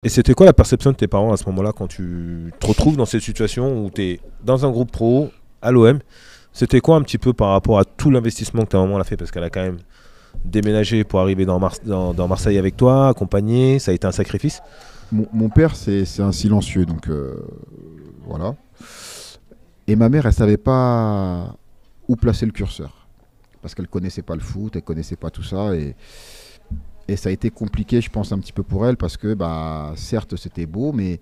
Et c'était quoi la perception de tes parents à ce moment-là quand tu te retrouves dans cette situation où tu es dans un groupe pro à l'OM? C'était quoi un petit peu par rapport à tout l'investissement que ta maman a fait? Parce qu'elle a quand même déménagé pour arriver dans Marseille avec toi, accompagné, ça a été un sacrifice. Mon père, c'est un silencieux, donc voilà. Et ma mère, elle savait pas où placer le curseur. Parce qu'elle connaissait pas le foot, elle connaissait pas tout ça. Et ça a été compliqué, je pense, un petit peu pour elle, parce que, bah, certes, c'était beau, mais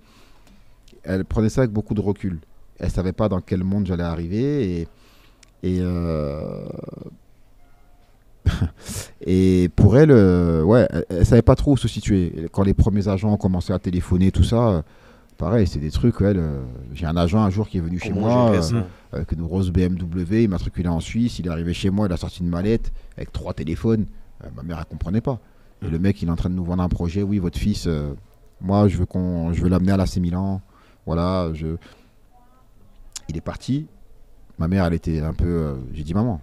elle prenait ça avec beaucoup de recul. Elle savait pas dans quel monde j'allais arriver. Et pour elle, ouais, elle savait pas trop où se situer. Et quand les premiers agents ont commencé à téléphoner, tout ça, pareil, c'est des trucs. J'ai un agent un jour qui est venu chez moi avec une grosse BMW, il m'a matriculé en Suisse, il est arrivé chez moi, il a sorti une mallette avec 3 téléphones. Ma mère, elle comprenait pas. Et le mec, il est en train de nous vendre un projet. Oui, votre fils, moi, je veux l'amener à l'AC Milan. Voilà, il est parti. Ma mère, elle était un peu. J'ai dit, maman,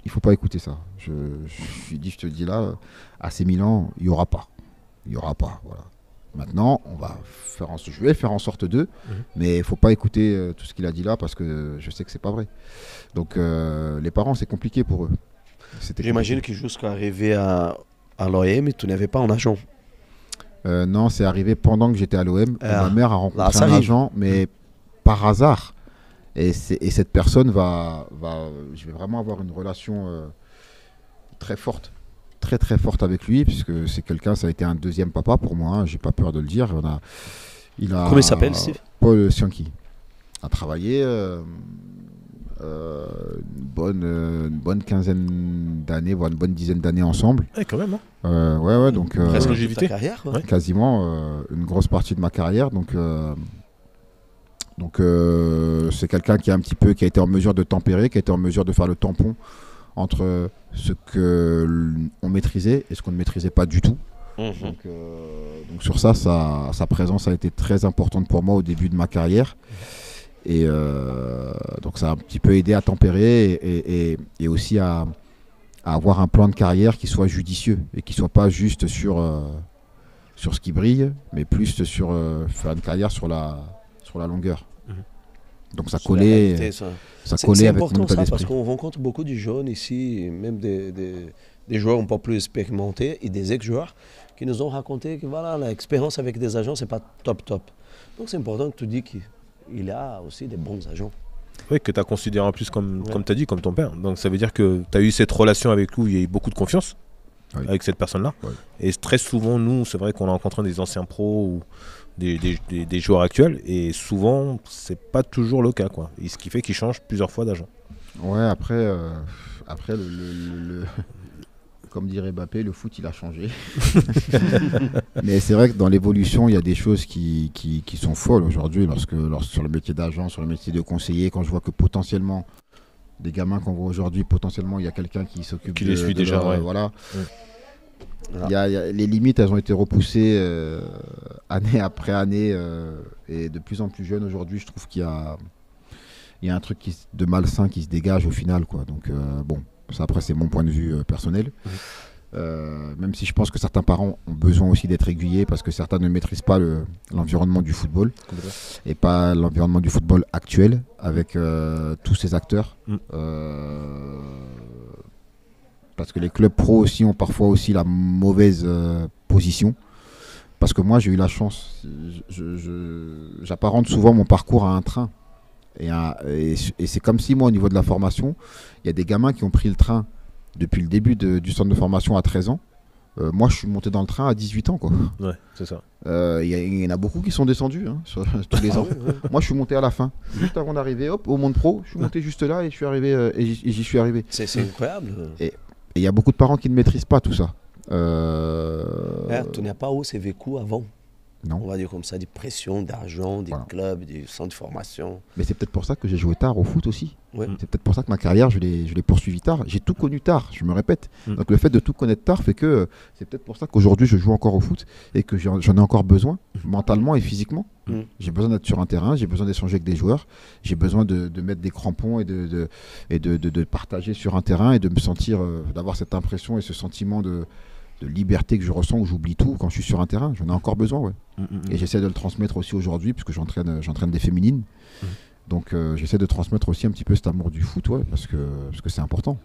il faut pas écouter ça. Je lui ai dit, je te dis là, AC Milan, il y aura pas. Il y aura pas. Voilà. Maintenant, je vais faire en sorte d'eux, mais il faut pas écouter tout ce qu'il a dit là parce que je sais que c'est pas vrai. Donc, les parents, c'est compliqué pour eux. J'imagine que jusqu'à arriver à l'OM, tu n'avais pas un agent. Non, c'est arrivé pendant que j'étais à l'OM. Ma mère a rencontré un arrive. agent, mais par hasard. Et cette personne je vais vraiment avoir une relation très forte, très très forte avec lui, puisque c'est quelqu'un, ça a été un deuxième papa pour moi, hein, j'ai pas peur de le dire. Comment il s'appelle, Steve? Paul Sianchi. A travaillé une bonne quinzaine d'années, voire une bonne dizaine d'années ensemble. Ouais, quand même. Hein. Ouais, donc presque toute ta carrière, quoi. quasiment une grosse partie de ma carrière. Donc c'est quelqu'un qui a été en mesure de tempérer, qui a été en mesure de faire le tampon entre ce qu'on maîtrisait et ce qu'on ne maîtrisait pas du tout. Donc sur ça, sa présence a été très importante pour moi au début de ma carrière. Et donc ça a un petit peu aidé à tempérer et aussi à avoir un plan de carrière qui soit judicieux et qui ne soit pas juste sur ce qui brille, mais plus sur faire une carrière sur la longueur. Donc ça collait, c'est avec important mon état ça, parce d'esprit. qu'on rencontre beaucoup de jeunes ici, même des joueurs un peu plus expérimentés et des ex-joueurs qui nous ont raconté que voilà, l'expérience avec des agents, c'est pas top. Donc c'est important que tu dis qu'il a aussi des bons agents. Oui, que tu as considéré en plus comme tu as dit, comme ton père. Donc ça veut dire que tu as eu cette relation avec lui où il y a eu beaucoup de confiance avec cette personne-là. Oui. Et très souvent, nous, c'est vrai qu'on a rencontré des anciens pros ou des joueurs actuels, et souvent c'est pas toujours le cas, quoi. Et ce qui fait qu'ils changent plusieurs fois d'agent. Ouais, après comme dirait Mbappé, le foot il a changé. Mais c'est vrai que dans l'évolution, il y a des choses qui sont folles aujourd'hui sur le métier d'agent, sur le métier de conseiller, quand je vois que potentiellement des gamins qu'on voit aujourd'hui, potentiellement il y a quelqu'un qui s'occupe les suit déjà, voilà. Les limites, elles ont été repoussées année après année et de plus en plus jeunes aujourd'hui. Je trouve qu'il y a un truc de malsain qui se dégage au final, quoi. Donc bon, ça après c'est mon point de vue personnel. Même si je pense que certains parents ont besoin aussi d'être aiguillés parce que certains ne maîtrisent pas l'environnement du football et pas l'environnement du football actuel avec tous ces acteurs. Parce que les clubs pro aussi ont parfois aussi la mauvaise position. Parce que moi, j'ai eu la chance. J'apparente souvent mon parcours à un train. Et c'est comme si moi, au niveau de la formation, il y a des gamins qui ont pris le train depuis le début du centre de formation à 13 ans. Moi, je suis monté dans le train à 18 ans, quoi. Ouais, c'est ça. Il y en a beaucoup qui sont descendus tous les ans. Moi, je suis monté à la fin. Juste avant d'arriver, hop, au monde pro, je suis monté juste là et je suis arrivé, et j'y suis arrivé. C'est incroyable. Et il y a beaucoup de parents qui ne maîtrisent pas tout ça. Tu n'as pas où c'est vécu avant. Non. On va dire comme ça, des pressions d'argent, des clubs, des centres de formation. Mais c'est peut-être pour ça que j'ai joué tard au foot aussi. Ouais. C'est peut-être pour ça que ma carrière, je l'ai poursuivie tard. J'ai tout connu tard, je me répète. Donc le fait de tout connaître tard fait que c'est peut-être pour ça qu'aujourd'hui je joue encore au foot et que j'en ai encore besoin, mentalement et physiquement. J'ai besoin d'être sur un terrain, j'ai besoin d'échanger avec des joueurs, j'ai besoin de mettre des crampons et de partager sur un terrain et de me sentir, d'avoir cette impression et ce sentiment liberté que je ressens où j'oublie tout quand je suis sur un terrain. J'en ai encore besoin, ouais. Et j'essaie de le transmettre aussi aujourd'hui, puisque j'entraîne des féminines. Donc j'essaie de transmettre aussi un petit peu cet amour du foot, ouais, parce que c'est important.